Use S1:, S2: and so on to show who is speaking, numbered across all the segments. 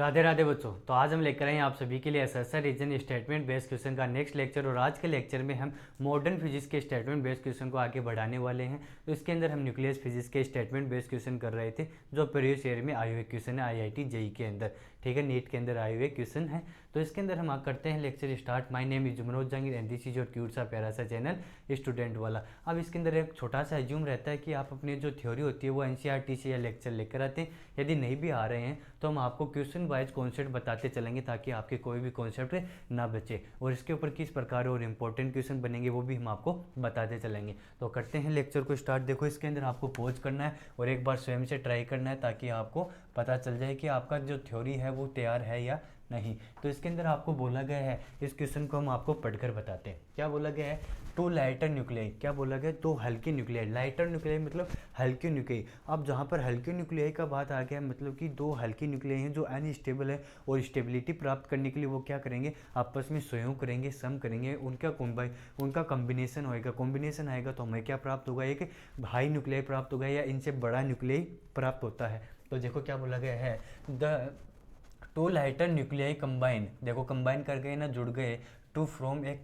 S1: राधे राधे बच्चों। तो आज हम लेकर आए हैं आप सभी के लिए SSI reason statement based question का नेक्स्ट लेक्चर। और आज के लेक्चर में हम मॉडर्न फिजिक्स के स्टेटमेंट बेस्ड क्वेश्चन को आगे बढ़ाने वाले हैं। तो इसके अंदर हम न्यूक्लियस फिजिक्स के स्टेटमेंट बेस्ड क्वेश्चन कर रहे थे, जो प्रीवियस ईयर में आए हुए क्वेश्चन है आईआईटी जेई के अंदर। ठीक है, नीट के अंदर आए हुए क्वेश्चन है। तो इसके अंदर हम करते हैं lecture start. My name is Manoj Jahangir and this is your cute सा प्यारा सा चैनल स्टूडेंट वाला। अब इसके अंदर एक छोटा सा एज्यूम रहता है कि आप अपनी जो थ्योरी होती है वो एनसीईआरटी से या लेक्चर लेकर आते हैं। यदि नहीं भी आ रहे हैं तो हम आपको क्वेश्चन वाइज कॉन्सेप्ट बताते चलेंगे ताकि आपके कोई भी कॉन्सेप्ट ना बचे, और इसके ऊपर किस प्रकार और इम्पोर्टेंट क्वेश्चन बनेंगे वो भी हम आपको बताते चलेंगे। तो करते हैं लेक्चर को स्टार्ट। देखो, इसके अंदर आपको पॉज करना है और एक बार स्वयं से ट्राई करना है ताकि आपको पता चल जाए कि आपका जो थ्योरी है वो तैयार है या नहीं। तो इसके अंदर आपको बोला गया है, इस क्वेश्चन को हम आपको पढ़कर बताते हैं। क्या बोला गया है? Two lighter nuclei. क्या बोला गया? दो हल्के न्यूक्लियाई। लाइटर न्यूक्लियाई मतलब हल्के न्यूक्लियाई। अब जहाँ पर हल्के न्यूक्लियाई का बात आ गया, मतलब कि दो हल्की न्यूक्लियाई हैं जो अनस्टेबल है, और स्टेबिलिटी प्राप्त करने के लिए वो क्या करेंगे? आपस में संयोग करेंगे, सम करेंगे, उनका कॉम्बिनेशन होएगा। कॉम्बिनेशन आएगा तो हमें क्या प्राप्त होगा? एक हाई न्यूक्लियाई प्राप्त होगा या इनसे बड़ा न्यूक्लियाई प्राप्त होता है। तो देखो क्या बोला गया है, the two lighter nuclei combine. देखो कंबाइन कर गए ना, जुड़ गए, two from a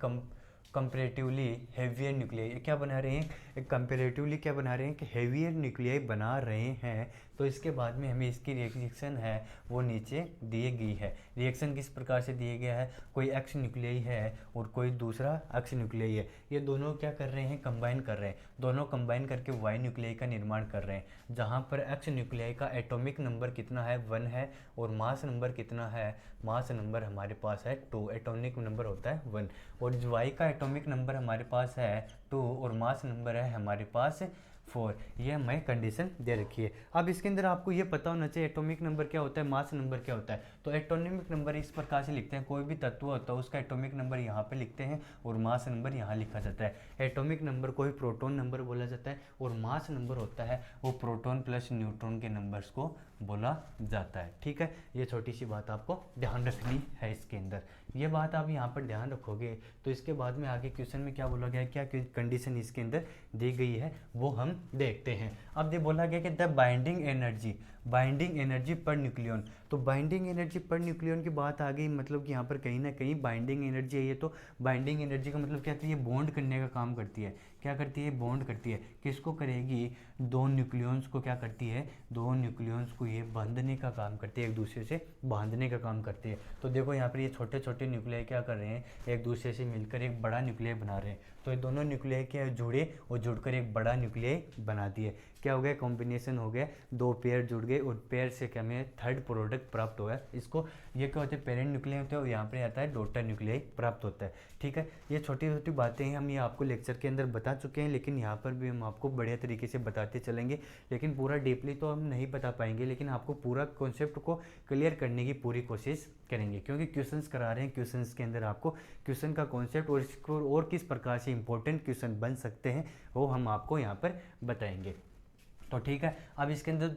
S1: comparatively heavier nuclei. क्या बना रहे हैं? एक कंपेरेटिवली क्या बना रहे हैं कि हेवियर न्यूक्लियाई बना रहे हैं। तो इसके बाद में हमें इसकी रिएक्शन है वो नीचे दी गई है। रिएक्शन किस प्रकार से दिया गया है? कोई एक्स न्यूक्लियाई है और कोई दूसरा एक्स न्यूक्लियाई है। ये दोनों क्या कर रहे हैं? कंबाइन कर रहे हैं। दोनों कंबाइन करके वाई न्यूक्लियाई का निर्माण कर रहे हैं, जहाँ पर एक्स न्यूक्लियाई का एटॉमिक नंबर कितना है? 1 है। और मास नंबर कितना है? मास नंबर हमारे पास है 2। एटॉमिक नंबर होता है 1। और वाई का एटॉमिक नंबर हमारे पास है 2 और मास नंबर है हमारे पास 4। ये हमें कंडीशन दे रखी है। अब इसके अंदर आपको ये पता होना चाहिए एटॉमिक नंबर क्या होता है, मास नंबर क्या होता है। तो एटॉमिक नंबर इस प्रकार से लिखते हैं, कोई भी तत्व होता है उसका एटॉमिक नंबर यहाँ पे लिखते हैं और मास नंबर यहाँ लिखा जाता है। एटॉमिक नंबर को ही प्रोटॉन नंबर बोला जाता है, और मास नंबर होता है वो प्रोटॉन प्लस न्यूट्रॉन के नंबर्स को बोला जाता है। ठीक है, ये छोटी सी बात आपको ध्यान रखनी है इसके अंदर। ये बात आप यहाँ पर ध्यान रखोगे तो इसके बाद में आगे क्वेश्चन में क्या बोला गया है, क्या कंडीशन इसके अंदर दी गई है वो हम देखते हैं। अब ये बोला गया कि the binding energy per nucleon. तो बाइंडिंग एनर्जी पर न्यूक्लियन की बात आ गई, मतलब कि यहाँ पर कहीं ना कहीं बाइंडिंग एनर्जी है। ये तो बाइंडिंग एनर्जी का मतलब क्या है? ये बॉन्ड करने का काम करती है। क्या करती है? बॉन्ड करती है। किसको करेगी? दो न्यूक्लियंस को क्या करती है? दो न्यूक्लियंस को ये बांधने का काम करती है, एक दूसरे से बांधने का काम करती है। तो देखो यहाँ पर ये छोटे छोटे न्यूक्लियाई क्या कर रहे हैं? एक दूसरे से मिलकर एक बड़ा न्यूक्लियाई बना रहे हैं। तो ये दोनों न्यूक्लियाई क्या जुड़े और जुड़कर एक बड़ा न्यूक्लियाई बना दिए। क्या हो गया? कॉम्बिनेशन हो गया, दो पेयर जुड़ गए और पेयर से क्या हमें थर्ड प्रोडक्ट प्राप्त हुआ। इसको ये क्या होते हैं? पेरेंट न्यूक्लियाई होते हैं, और यहाँ पे आता है डॉटर न्यूक्लियाई प्राप्त होता है। ठीक है, ये छोटी छोटी बातें हैं, हम ये आपको लेक्चर के अंदर बता चुके हैं, लेकिन यहाँ पर भी हम आपको बढ़िया तरीके से बताते चलेंगे। लेकिन पूरा डीपली तो हम नहीं बता पाएंगे, लेकिन आपको पूरा कॉन्सेप्ट को क्लियर करने की पूरी कोशिश करेंगे, क्योंकि क्वेश्चंस करा रहे हैं। क्वेश्चंस के अंदर आपको क्वेश्चन का कॉन्सेप्ट और इसको और किस प्रकार से इंपॉर्टेंट क्वेश्चन बन सकते हैं वो हम आपको यहाँ पर बताएंगे। तो ठीक है, अब इसके अंदर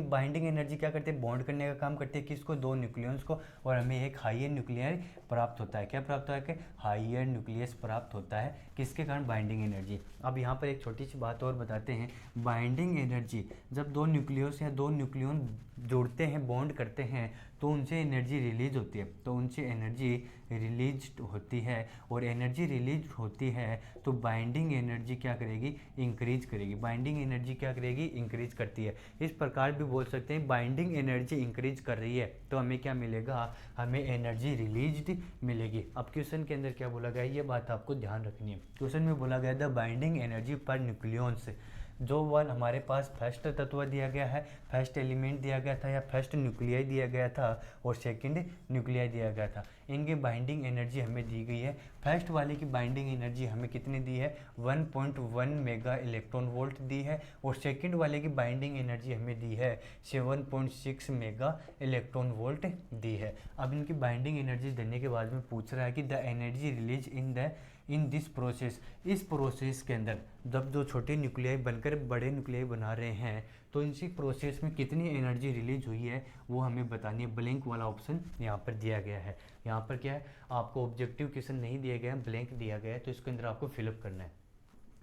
S1: बाइंडिंग एनर्जी क्या करती है? बॉन्ड करने का काम करती है। किसको? दो न्यूक्लियंस को, और हमें एक हाइयर न्यूक्लियर प्राप्त होता है। क्या प्राप्त होता है? कि हाइयर न्यूक्लियस प्राप्त होता है। किसके कारण? Binding energy. अब यहाँ पर एक छोटी सी बात और बताते हैं। बाइंडिंग एनर्जी, जब दो न्यूक्लियस या दो न्यूक्लियन जोड़ते हैं, बॉन्ड करते हैं, तो उनसे एनर्जी रिलीज होती है। तो उनसे एनर्जी रिलीज होती है, और एनर्जी रिलीज होती है तो बाइंडिंग एनर्जी क्या करेगी? इंक्रीज करेगी। बाइंडिंग एनर्जी क्या करेगी? इंक्रीज करती है। इस प्रकार भी बोल सकते हैं बाइंडिंग एनर्जी इंक्रीज कर रही है तो हमें क्या मिलेगा? हमें एनर्जी रिलीज्ड मिलेगी। अब क्वेश्चन के अंदर क्या बोला गया है, ये बात आपको ध्यान रखनी है। क्वेश्चन में बोला गया द बाइंडिंग एनर्जी पर न्यूक्लियंस। जो वन हमारे पास फर्स्ट तत्व दिया गया है, फर्स्ट एलिमेंट दिया गया था या फर्स्ट न्यूक्लियाई दिया गया था, और सेकंड न्यूक्लियाई दिया गया था, इनकी बाइंडिंग एनर्जी हमें दी गई है। फर्स्ट वाले की बाइंडिंग एनर्जी हमें कितनी दी है? 1.1 मेगा इलेक्ट्रॉन वोल्ट दी है, और सेकंड वाले की बाइंडिंग एनर्जी हमें दी है 7.6 मेगा इलेक्ट्रॉन वोल्ट दी है। अब इनकी बाइंडिंग एनर्जी देने के बाद में पूछ रहा है कि the energy release in this process. इस प्रोसेस के अंदर जब जो छोटे न्यूक्लियाई बनकर बड़े न्यूक्लियाई बना रहे हैं, तो इसी प्रोसेस में कितनी एनर्जी रिलीज हुई है वो हमें बतानी है। ब्लैंक वाला ऑप्शन यहाँ पर दिया गया है। यहाँ पर क्या है? आपको ऑब्जेक्टिव क्वेश्चन नहीं दिया गया, ब्लैंक दिया गया है, तो इसके अंदर आपको फिलअप करना है।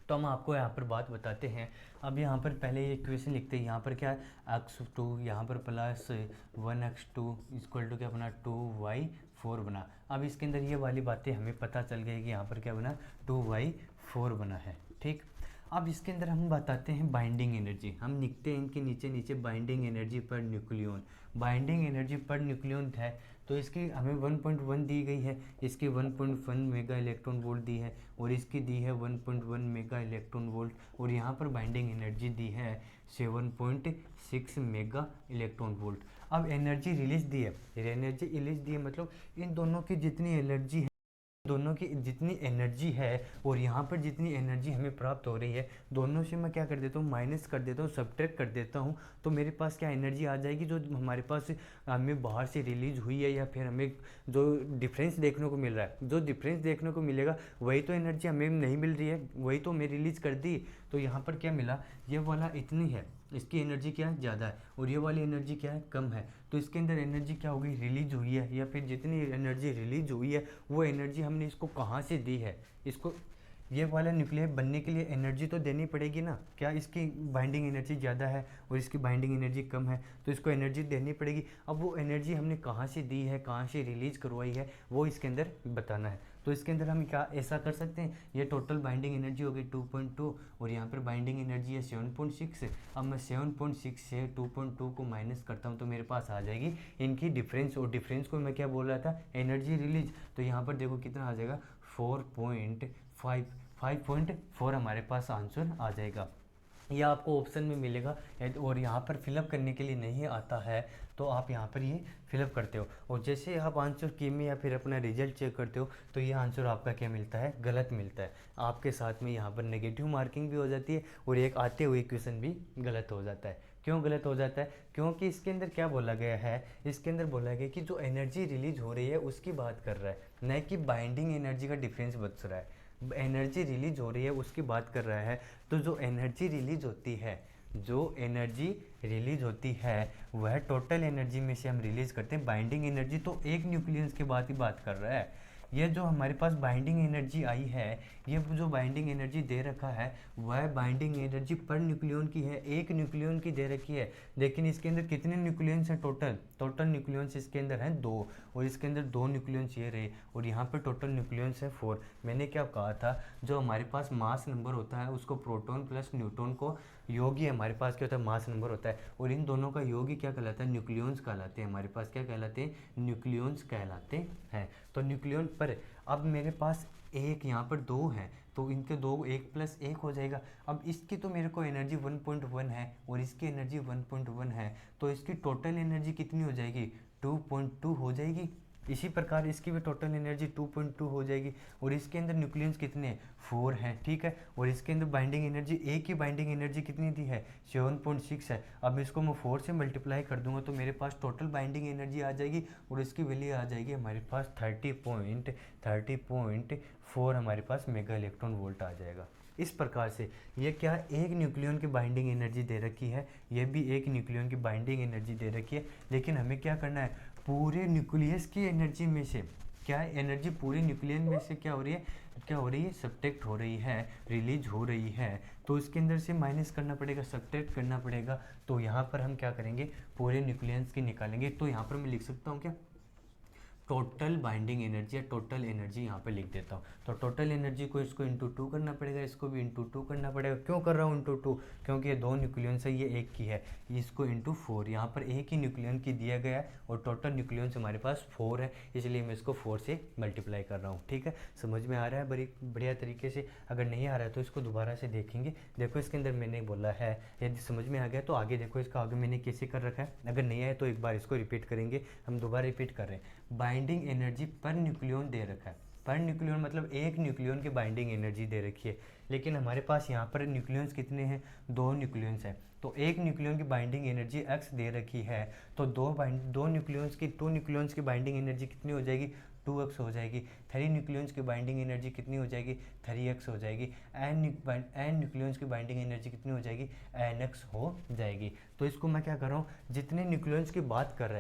S1: तो हम आपको यहाँ पर बात बताते हैं। अब यहाँ पर पहले ये इक्वेशन लिखते हैं। यहाँ पर क्या है, x2 यहाँ पर प्लस 1x2 इक्वल टू क्या बना, 2y4 बना। अब इसके अंदर ये वाली बातें हमें पता चल गई कि यहाँ पर क्या बना, 2y4 बना है। ठीक, अब इसके अंदर हम बताते हैं बाइंडिंग एनर्जी। हम लिखते हैं इनके नीचे नीचे binding energy per nucleon. Binding energy per nucleon है तो इसकी हमें 1.1 दी गई है, इसकी 1.1 मेगा इलेक्ट्रॉन वोल्ट दी है और इसकी दी है 1.1 मेगा इलेक्ट्रॉन वोल्ट और यहाँ पर बाइंडिंग एनर्जी दी है 7.6 मेगा इलेक्ट्रॉन वोल्ट। अब एनर्जी रिलीज दी है, एनर्जी रिलीज दी है मतलब इन दोनों की जितनी एनर्जी है, दोनों की जितनी एनर्जी है और यहाँ पर जितनी एनर्जी हमें प्राप्त हो रही है, दोनों से मैं क्या कर देता हूँ, माइनस कर देता हूँ, सब्ट्रैक्ट कर देता हूँ। तो मेरे पास क्या एनर्जी आ जाएगी, जो हमारे पास हमें बाहर से रिलीज हुई है या फिर हमें जो डिफरेंस देखने को मिल रहा है, जो डिफरेंस देखने को मिलेगा वही तो एनर्जी हमें नहीं मिल रही है, वही तो हमें रिलीज कर दी। तो यहाँ पर क्या मिला, ये वाला इतनी है, इसकी एनर्जी क्या है, ज़्यादा है और ये वाली एनर्जी क्या है, कम है। तो इसके अंदर एनर्जी क्या होगी, रिलीज हुई है, या फिर जितनी एनर्जी रिलीज हुई है वो एनर्जी हमने इसको कहाँ से दी है, इसको ये वाला न्यूक्लियर बनने के लिए एनर्जी तो देनी पड़ेगी ना। क्या इसकी बाइंडिंग एनर्जी ज़्यादा है और इसकी बाइंडिंग एनर्जी कम है, तो इसको एनर्जी देनी पड़ेगी। अब वो एनर्जी हमने कहाँ से दी है, कहाँ से रिलीज करवाई है, वो इसके अंदर बताना है। तो इसके अंदर हम क्या ऐसा कर सकते हैं, ये टोटल बाइंडिंग एनर्जी हो गई 2.2 और यहाँ पर बाइंडिंग एनर्जी है 7.6। अब मैं 7.6 से 2.2 को माइनस करता हूँ तो मेरे पास आ जाएगी इनकी डिफरेंस, और डिफरेंस को मैं क्या बोल रहा था, एनर्जी रिलीज। तो यहाँ पर देखो कितना आ जाएगा, 5.4 हमारे पास आंसर आ जाएगा। यह आपको ऑप्शन में मिलेगा और यहाँ पर फिलअप करने के लिए नहीं आता है तो आप यहाँ पर ये फिलअप करते हो और जैसे आप आंसर की में या फिर अपना रिजल्ट चेक करते हो तो ये आंसर आपका क्या मिलता है, गलत मिलता है। आपके साथ में यहाँ पर नेगेटिव मार्किंग भी हो जाती है और एक आते हुए क्वेश्चन भी गलत हो जाता है। क्यों गलत हो जाता है, क्योंकि इसके अंदर क्या बोला गया है, इसके अंदर बोला गया कि जो एनर्जी रिलीज हो रही है उसकी बात कर रहा है, न कि बाइंडिंग एनर्जी का डिफरेंस बच रहा है। एनर्जी रिलीज हो रही है उसकी बात कर रहा है। तो जो एनर्जी रिलीज होती है, जो एनर्जी रिलीज होती है वह टोटल एनर्जी में से हम रिलीज करते हैं। बाइंडिंग एनर्जी तो एक न्यूक्लियस के बाद ही बात कर रहा है। ये जो हमारे पास बाइंडिंग एनर्जी आई है, ये जो बाइंडिंग एनर्जी दे रखा है वह बाइंडिंग एनर्जी पर न्यूक्लियन की है, एक न्यूक्लियन की दे रखी है। लेकिन इसके अंदर कितने न्यूक्लियंस हैं, टोटल न्यूक्लियंस इसके अंदर हैं 2 और इसके अंदर 2 न्यूक्लियंस ये रहे और यहाँ पर टोटल न्यूक्लियंस है 4। मैंने क्या कहा था, जो हमारे पास मास नंबर होता है उसको प्रोटॉन प्लस न्यूट्रॉन को योग ही हमारे पास क्या होता है, मास नंबर होता है और इन दोनों का योग ही क्या कहलाता है, न्यूक्लियंस कहलाते हैं। हमारे पास क्या कहलाते हैं, न्यूक्लियंस कहलाते हैं। तो न्यूक्लियन पर अब मेरे पास एक यहाँ पर 2 है तो इनके 2 1 + 1 हो जाएगा। अब इसकी तो मेरे को एनर्जी 1.1 है और इसकी एनर्जी 1.1 है तो इसकी टोटल एनर्जी कितनी हो जाएगी, 2.2 हो जाएगी। इसी प्रकार इसकी भी टोटल एनर्जी 2.2 हो जाएगी और इसके अंदर न्यूक्लियंस कितने हैं, 4 हैं, ठीक है। और इसके अंदर बाइंडिंग एनर्जी, एक ही बाइंडिंग एनर्जी कितनी दी है, 7.6 है। अब इसको मैं 4 से मल्टीप्लाई कर दूंगा तो मेरे पास टोटल बाइंडिंग एनर्जी आ जाएगी और इसकी वैल्यू आ जाएगी हमारे पास 30.4 हमारे पास मेगा इलेक्ट्रॉन वोल्ट आ जाएगा। इस प्रकार से ये क्या, एक न्यूक्लियन की बाइंडिंग एनर्जी दे रखी है, ये भी एक न्यूक्लियन की बाइंडिंग एनर्जी दे रखी है। लेकिन हमें क्या करना है, पूरे न्यूक्लियस की एनर्जी में से क्या है, एनर्जी पूरे न्यूक्लियन में से क्या हो रही है, सब्ट्रैक्ट हो रही है, रिलीज हो रही है। तो इसके अंदर से माइनस करना पड़ेगा, सब्ट्रैक्ट करना पड़ेगा। तो यहाँ पर हम क्या करेंगे, पूरे न्यूक्लियस की निकालेंगे। तो यहाँ पर मैं लिख सकता हूँ क्या, टोटल बाइंडिंग एनर्जी या टोटल एनर्जी यहाँ पे लिख देता हूँ। तो टोटल एनर्जी को इसको इंटू 2 करना पड़ेगा, इसको भी इंटू 2 करना पड़ेगा। क्यों कर रहा हूँ इंटू 2, क्योंकि ये 2 न्यूक्लियंस है, ये एक की है, इसको इंटू 4। यहाँ पर एक ही न्यूक्लियन की दिया गया है और टोटल न्यूक्लियंस हमारे पास 4 है, इसलिए मैं इसको 4 से मल्टीप्लाई कर रहा हूँ। ठीक है, समझ में आ रहा है बड़ी बढ़िया तरीके से। अगर नहीं आ रहा है तो इसको दोबारा से देखेंगे। देखो इसके अंदर मैंने बोला है, यदि समझ में आ गया तो आगे देखो इसका आगे मैंने कैसे कर रखा है। अगर नहीं आया तो एक बार इसको रिपीट करेंगे, हम दोबारा रिपीट कर रहे हैं। बाइंडिंग एनर्जी पर न्यूक्लियन दे रखा है, पर न्यूक्लियन मतलब एक न्यूक्लियन की बाइंडिंग एनर्जी दे रखी है। लेकिन हमारे पास यहाँ पर न्यूक्लियंस कितने हैं, 2 न्यूक्लियंस हैं। तो एक न्यूक्लियन की बाइंडिंग एनर्जी x दे रखी है तो दो न्यूक्लियंस की बाइंडिंग एनर्जी कितनी हो जाएगी, 2x हो जाएगी। 3 न्यूक्लियंस की बाइंडिंग एनर्जी कितनी हो जाएगी, 3x हो जाएगी। n न्यूक्लियंस की बाइंडिंग एनर्जी कितनी हो जाएगी, nx हो जाएगी। तो इसको मैं क्या कर रहा हूँ, जितने न्यूक्लियंस की बात कर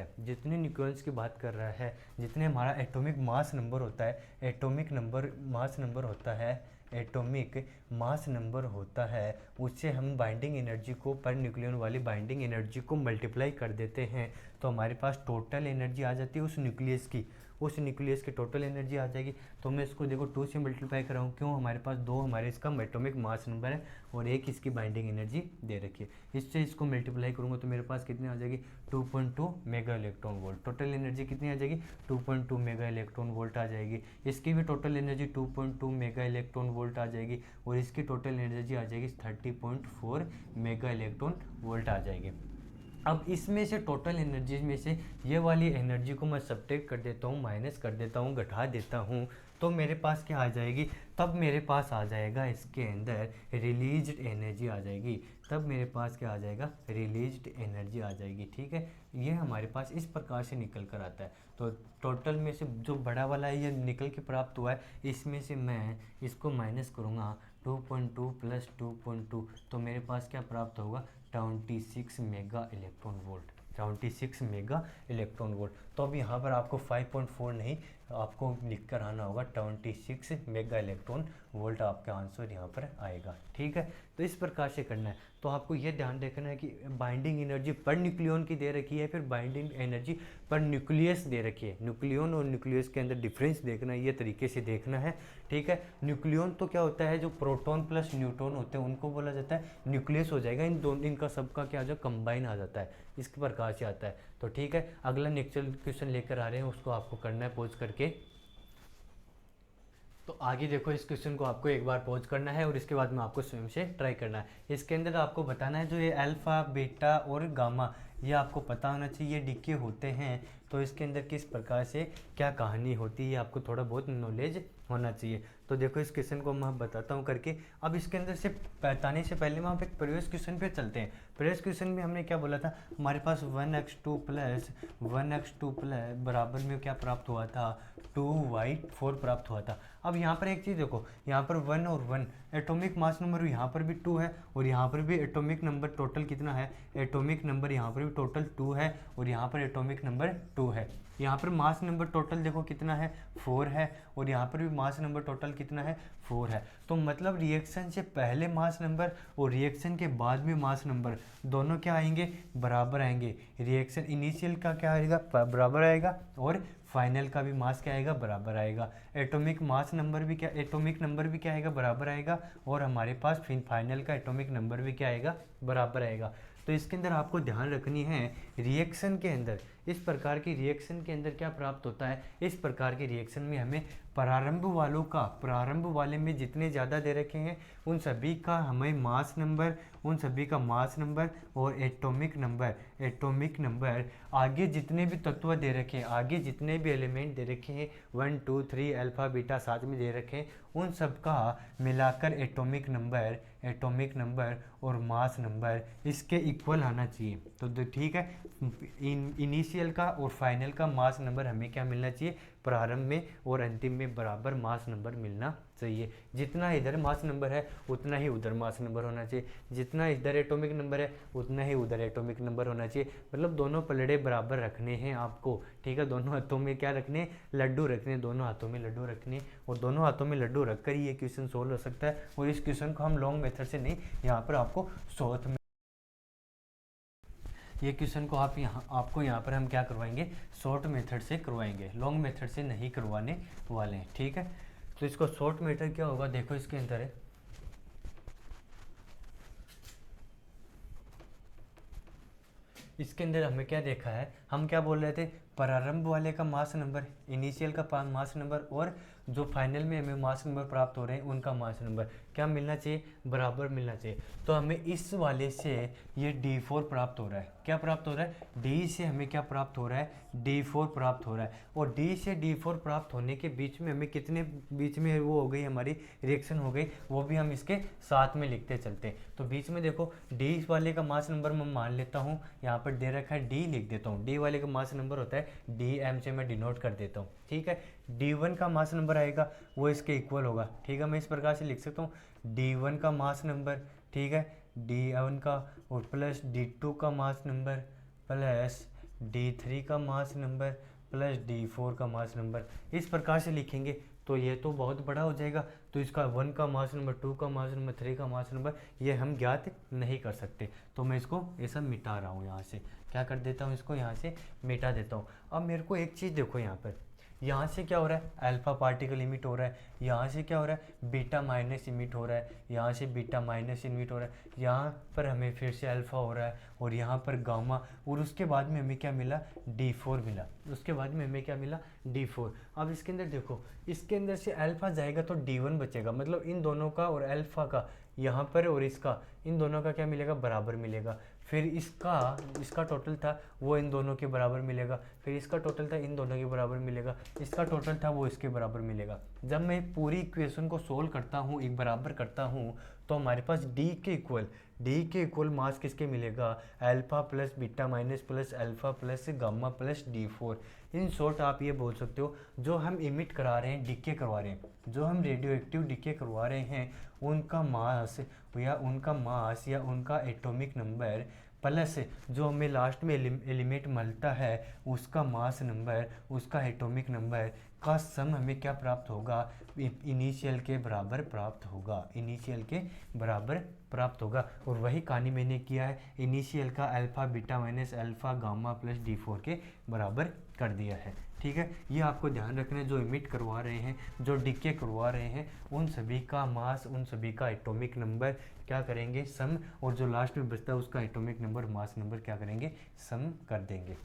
S1: रहा है, जितने हमारा एटॉमिक मास नंबर होता है, एटॉमिक मास नंबर होता है एटॉमिक मास नंबर होता है उससे हम बाइंडिंग एनर्जी को पर न्यूक्लियन वाली बाइंडिंग एनर्जी को मल्टीप्लाई कर देते हैं, तो हमारे पास टोटल एनर्जी आ जाती है उस न्यूक्लियस की टोटल एनर्जी आ जाएगी। तो मैं इसको देखो 2 से मल्टीप्लाई कर रहा हूँ, क्यों, हमारे पास 2 हमारे इसका एटॉमिक मास नंबर है और 1 इसकी बाइंडिंग एनर्जी दे रखी है। इससे इसको मल्टीप्लाई करूँगा तो मेरे पास कितनी आ जाएगी 2.2 mega electron volt. Total energy कितनी आ जाएगी 2.2 मेगा इलेक्ट्रॉन वोल्ट आ जाएगी। इसकी भी total energy 2.2 mega electron volt आ जाएगी और इसकी टोटल एनर्जी आ जाएगी 30.4 मेगा इलेक्ट्रॉन वोल्ट आ जाएगी। अब इसमें से टोटल एनर्जी में से ये वाली एनर्जी को मैं सब्ट्रैक्ट कर देता हूँ, माइनस कर देता हूँ, घटा देता हूँ, तो मेरे पास क्या आ जाएगी, तब मेरे पास आ जाएगा इसके अंदर रिलीज्ड एनर्जी आ जाएगी। तब मेरे पास क्या आ जाएगा, रिलीज्ड एनर्जी आ जाएगी। ठीक है, ये हमारे पास इस प्रकार से निकल कर आता है। तो टोटल में से जो बड़ा वाला है ये निकल के प्राप्त हुआ है, इसमें से मैं इसको माइनस करूँगा 2.2 प्लस 2.2, तो मेरे पास क्या प्राप्त होगा 26 mega electron volt, 26 mega electron volt. तो अब यहाँ पर आपको 5.4 नहीं, आपको लिख कर आना होगा 26 मेगा इलेक्ट्रॉन वोल्ट, आपका आंसर यहाँ पर आएगा। ठीक है, तो इस प्रकार से करना है। तो आपको ये ध्यान रखना है कि बाइंडिंग एनर्जी पर न्यूक्लियन की दे रखी है, फिर बाइंडिंग एनर्जी पर न्यूक्लियस दे रखी है। न्यूक्लियन और न्यूक्लियस के अंदर डिफरेंस देखना है, ये तरीके से देखना है। ठीक है, न्यूक्लियन तो क्या होता है, जो प्रोटॉन प्लस न्यूट्रॉन होते हैं उनको बोला जाता है न्यूक्लियस हो जाएगा, इन दोनों इनका सबका क्या जो कंबाइन आ जाता है, इस प्रकार से आता है। तो ठीक है, अगला नेक्स्ट क्वेश्चन लेकर आ रहे हैं, उसको आपको करना है पॉज करके। तो आगे देखो, इस क्वेश्चन को आपको एक बार पॉज करना है और इसके बाद में आपको स्वयं से ट्राई करना है। इसके अंदर आपको बताना है जो ये अल्फा बीटा और गामा, ये आपको पता होना चाहिए, ये डीके होते हैं, तो इसके अंदर किस प्रकार से क्या कहानी होती है आपको थोड़ा बहुत नॉलेज होना चाहिए। तो देखो इस क्वेश्चन को मैं बताता हूँ करके। अब इसके अंदर से बताने से पहले हम एक प्रीवियस क्वेश्चन पे चलते हैं। प्रीवियस क्वेश्चन में हमने क्या बोला था, हमारे पास 1x2 प्लस बराबर में क्या प्राप्त हुआ था 2y4 प्राप्त हुआ था। अब यहाँ पर एक चीज़ देखो, यहाँ पर 1 और 1 एटॉमिक मास नंबर, यहाँ पर भी 2 है और यहाँ पर भी एटॉमिक नंबर टोटल कितना है, एटॉमिक नंबर यहाँ पर भी टोटल 2 है और यहाँ पर एटॉमिक नंबर 2 है। यहाँ पर मास नंबर टोटल देखो कितना है 4 है और यहाँ पर भी मास नंबर टोटल कितना है 4 है। तो मतलब रिएक्शन से पहले मास नंबर और रिएक्शन के बाद में मास नंबर दोनों क्या आएंगे, बराबर आएंगे। रिएक्शन इनिशियल का क्या आएगा, बराबर आएगा और फाइनल का भी मास क्या आएगा, बराबर आएगा। एटॉमिक नंबर भी क्या आएगा, बराबर आएगा और हमारे पास फाइनल का एटॉमिक नंबर भी क्या आएगा, बराबर आएगा। तो इसके अंदर आपको ध्यान रखनी है, रिएक्शन के अंदर इस प्रकार की रिएक्शन के अंदर क्या प्राप्त होता है, इस प्रकार की रिएक्शन में हमें प्रारंभ वाले में जितने ज़्यादा दे रखे हैं उन सभी का हमें मास नंबर और एटॉमिक नंबर आगे जितने भी तत्व दे रखे हैं, आगे जितने भी एलिमेंट दे रखे हैं 1 2 3 अल्फा बीटा साथ में दे रखे हैं, उन सब का मिलाकर एटॉमिक नंबर और मास नंबर इसके इक्वल आना चाहिए। तो ठीक है, इनिशियल का और फाइनल का मास नंबर हमें क्या मिलना चाहिए, प्रारंभ में और अंतिम में बराबर मास नंबर मिलना चाहिए। जितना इधर मास नंबर है उतना ही उधर मास नंबर होना चाहिए, जितना इधर एटॉमिक नंबर है उतना ही उधर एटॉमिक नंबर होना चाहिए। मतलब दोनों पलड़े बराबर रखने हैं आपको। ठीक है, दोनों हाथों में क्या रखने, लड्डू रखने, दोनों हाथों में लड्डू रखने और दोनों हाथों में लड्डू रखकर ही ये क्वेश्चन सोल्व हो सकता है। और इस क्वेश्चन को हम लॉन्ग मेथड से नहीं, यहाँ पर आपको शॉर्ट में ये क्वेश्चन को आपको यहाँ पर हम क्या करवाएंगे, शॉर्ट मेथड से करवाएंगे, लॉन्ग मेथड से नहीं करवाने वाले हैं। ठीक है, तो इसको शॉर्ट मेथड क्या होगा, देखो इसके अंदर है, इसके अंदर हमें क्या देखा है, हम क्या बोल रहे थे, प्रारंभ वाले का मास नंबर, इनिशियल का मास नंबर और जो फाइनल में हमें मास नंबर प्राप्त हो रहे हैं उनका मास नंबर क्या मिलना चाहिए, बराबर मिलना चाहिए। तो हमें इस वाले से ये D4 प्राप्त हो रहा है, क्या प्राप्त हो रहा है, D से हमें क्या प्राप्त हो रहा है, D4 प्राप्त हो रहा है। और D से D4 प्राप्त होने के बीच में हमें कितने बीच में वो हो गई, हमारी रिएक्शन हो गई, वो भी हम इसके साथ में लिखते चलते हैं। तो बीच में देखो D वाले का मास नंबर मैं मान लेता हूँ, यहाँ पर दे रखा है D, लिख देता हूँ। D वाले का मास नंबर होता है DM से मैं डिनोट कर देता हूँ। ठीक है, D1 का मास नंबर आएगा वो इसके इक्वल होगा। ठीक है, मैं इस प्रकार से लिख सकता हूँ D1 का मास नंबर, ठीक है, D1 का और प्लस D2 का मास नंबर प्लस D3 का मास नंबर प्लस D4 का मास नंबर, इस प्रकार से लिखेंगे तो ये तो बहुत बड़ा हो जाएगा, तो इसका 1 का मास नंबर, 2 का मास नंबर, 3 का मास नंबर ये हम ज्ञात नहीं कर सकते। तो मैं इसको ये सब मिटा रहा हूँ, यहाँ से क्या कर देता हूँ, इसको यहाँ से मिटा देता हूँ। अब मेरे को एक चीज़ देखो, यहाँ पर यहाँ से क्या हो रहा है, अल्फा पार्टिकल इमिट हो रहा है, यहाँ से क्या हो रहा है, बीटा माइनस इमिट हो रहा है, यहाँ से बीटा माइनस इमिट हो रहा है, यहाँ पर हमें फिर से अल्फा हो रहा है, और यहाँ पर गामा, और उसके बाद में हमें क्या मिला, D4 मिला, उसके बाद में हमें क्या मिला, D4। अब इसके अंदर देखो, इसके अंदर से अल्फा जाएगा तो D1 बचेगा, मतलब इन दोनों का और अल्फा का यहाँ पर और इसका, इन दोनों का क्या मिलेगा, बराबर मिलेगा। फिर इसका टोटल था वो इन दोनों के बराबर मिलेगा, फिर इसका टोटल था इन दोनों के बराबर मिलेगा, इसका टोटल था वो इसके बराबर मिलेगा। जब मैं पूरी इक्वेशन को सोल्व करता हूँ, एक बराबर करता हूँ, तो हमारे पास डी के इक्वल मास किसके मिलेगा, alpha plus beta minus plus alpha plus gamma plus D4। In short आप ये बोल सकते हो, जो हम इमिट करा रहे हैं, डीके करवा रहे हैं, जो हम रेडियो एक्टिव डीके करवा रहे हैं, उनका मास या उनका एटॉमिक नंबर प्लस जो हमें लास्ट में एलिमेंट मिलता है उसका मास नंबर, उसका एटॉमिक नंबर का सम हमें क्या प्राप्त होगा, इनिशियल के बराबर प्राप्त होगा, इनिशियल के बराबर प्राप्त होगा। और वही कहानी मैंने किया है, इनिशियल का alpha beta minus alpha gamma plus D4 के बराबर कर दिया है। ठीक है, ये आपको ध्यान रखना है, जो इमिट करवा रहे हैं, जो डीके करवा रहे हैं, उन सभी का मास, उन सभी का एटॉमिक नंबर क्या करेंगे, सम, और जो लास्ट में बचता है उसका एटॉमिक नंबर, मास नंबर क्या करेंगे, सम कर देंगे।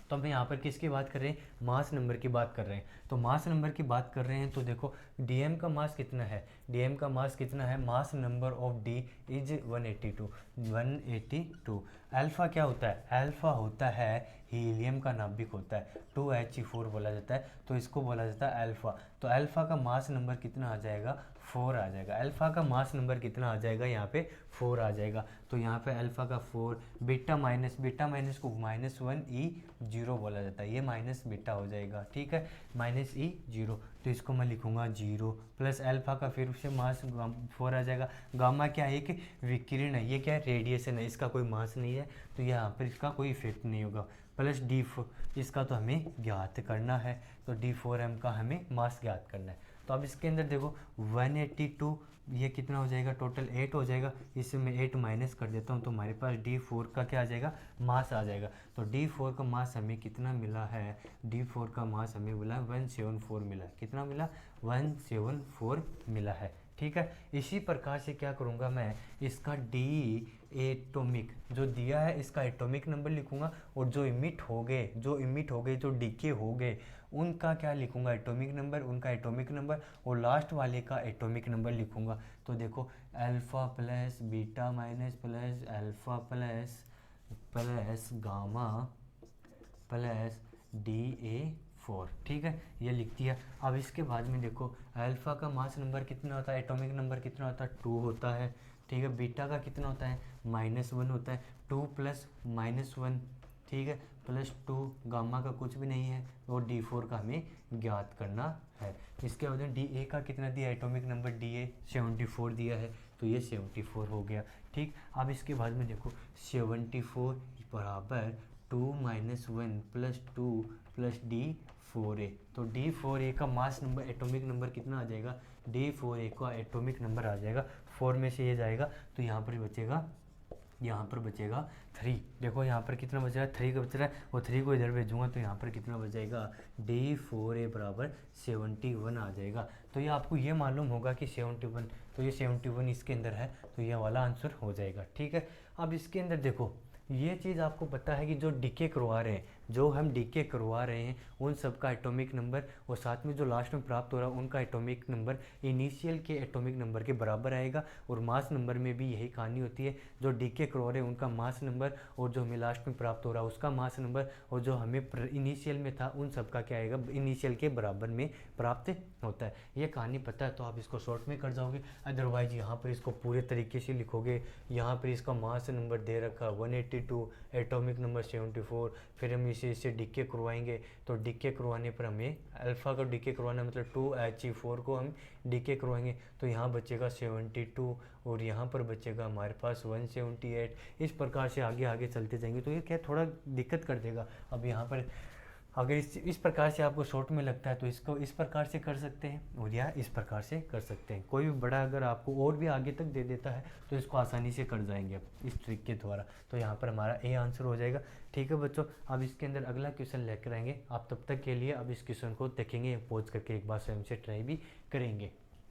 S1: तो हम यहाँ पर किसकी बात कर रहे हैं, मास नंबर की बात कर रहे हैं। तो मास नंबर की बात कर रहे हैं तो देखो डीएम का मास कितना है, डीएम का मास कितना है, mass number of D is 182। Alpha क्या होता है, अल्फा होता है हीलियम का नाभिक होता है, 2He4 बोला जाता है, तो इसको बोला जाता है अल्फा। तो अल्फा का मास नंबर कितना आ जाएगा, 4 आ जाएगा। अल्फा का मास नंबर कितना आ जाएगा, यहाँ पे 4 आ जाएगा। तो यहाँ पे अल्फा का 4, बीटा माइनस को -1E0 बोला जाता है, ये माइनस बीटा हो जाएगा। ठीक है, -E0, तो इसको मैं लिखूंगा 0 प्लस अल्फा का फिर से मास 4 आ जाएगा। गामा क्या है, एक विकिरण है, ये क्या है, रेडिएशन है, इसका कोई मास नहीं है, तो यहाँ पर इसका कोई इफेक्ट नहीं होगा। प्लस D4, इसका तो हमें ज्ञात करना है, तो D4M का हमें मास ज्ञात करना है। तो अब इसके अंदर देखो 182, ये कितना हो जाएगा, टोटल 8 हो जाएगा, इससे मैं 8 माइनस कर देता हूँ, तो हमारे पास D4 का क्या आ जाएगा, मास आ जाएगा। तो D4 का मास हमें कितना मिला है, D4 का मास हमें मिला 174 मिला, कितना मिला, 174 मिला है। ठीक है, इसी प्रकार से क्या करूँगा मैं, इसका डी एटॉमिक जो दिया है इसका एटॉमिक नंबर लिखूंगा, और जो इमिट हो गए, जो डीके हो गए, उनका क्या लिखूंगा, एटॉमिक नंबर, उनका एटॉमिक नंबर, और लास्ट वाले का एटॉमिक नंबर लिखूंगा। तो देखो alpha plus beta minus plus alpha plus gamma plus Da4। ठीक है, ये लिख दिया। अब इसके बाद में देखो अल्फा का मास नंबर कितना होता है, एटॉमिक नंबर कितना होता है, 2 होता है। ठीक है, बीटा का कितना होता है, -1 होता है, 2 प्लस -1, ठीक है, प्लस 2, गामा का कुछ भी नहीं है, और D4 का हमें ज्ञात करना है। इसके बाद Da का कितना दिया, एटॉमिक नंबर Da 74 दिया है, तो ये 74 हो गया। ठीक, अब इसके बाद में देखो 74 बराबर 2 - 1 प्लस 2 प्लस D4A। तो D4A का मास नंबर, एटॉमिक नंबर कितना आ जाएगा, D4A का एटॉमिक नंबर आ जाएगा, 4 में से ये जाएगा, तो यहाँ पर बचेगा 3। देखो यहाँ पर कितना बच रहा है, 3 का बच रहा है, और 3 को इधर भेजूंगा तो यहाँ पर कितना बच जाएगा, D4A बराबर 71 आ जाएगा। तो ये आपको ये मालूम होगा कि 71, तो ये 71 इसके अंदर है, तो ये वाला आंसर हो जाएगा। ठीक है, अब इसके अंदर देखो ये चीज़ आपको पता है कि जो डीके करवा रहे हैं, जो हम डीके करवा रहे हैं, उन सब का एटॉमिक नंबर और साथ में जो लास्ट में प्राप्त हो रहा है उनका एटॉमिक नंबर इनिशियल के एटॉमिक नंबर के बराबर आएगा। और मास नंबर में भी यही कहानी होती है, जो डीके करवा रहे हैं उनका मास नंबर और जो हमें लास्ट में प्राप्त हो रहा है उसका मास नंबर, और जो हमें इनिशियल में था उन सब का क्या आएगा, इनिशियल के बराबर में प्राप्त होता है। ये कहानी पता है तो आप इसको शॉर्ट में कर जाओगे, अदरवाइज यहाँ पर इसको पूरे तरीके से लिखोगे। यहाँ पर इसका मास नंबर दे रखा 182, एटॉमिक नंबर 74, फिर हम इसे डीके करवाएंगे, तो डीके करवाने पर हमें अल्फा का डीके करवाना मतलब 2He4 को हम डीके करवाएंगे, तो यहाँ बचेगा 72 और यहाँ पर बचेगा हमारे पास 178। इस प्रकार से आगे आगे चलते जाएंगे, तो ये क्या थोड़ा दिक्कत कर देगा। अब यहाँ पर अगर इस प्रकार से आपको शॉर्ट में लगता है तो इसको इस प्रकार से कर सकते हैं और या इस प्रकार से कर सकते हैं। कोई भी बड़ा अगर आपको और भी आगे तक दे देता है तो इसको आसानी से कर जाएंगे आप इस ट्रिक के द्वारा। तो यहाँ पर हमारा ए आंसर हो जाएगा। ठीक है बच्चों, अब इसके अंदर अगला क्वेश्चन लेकर आएंगे। आप तब तक के लिए अब इस क्वेश्चन को देखेंगे, पॉज करके एक बार स्वयं से ट्राई भी करेंगे।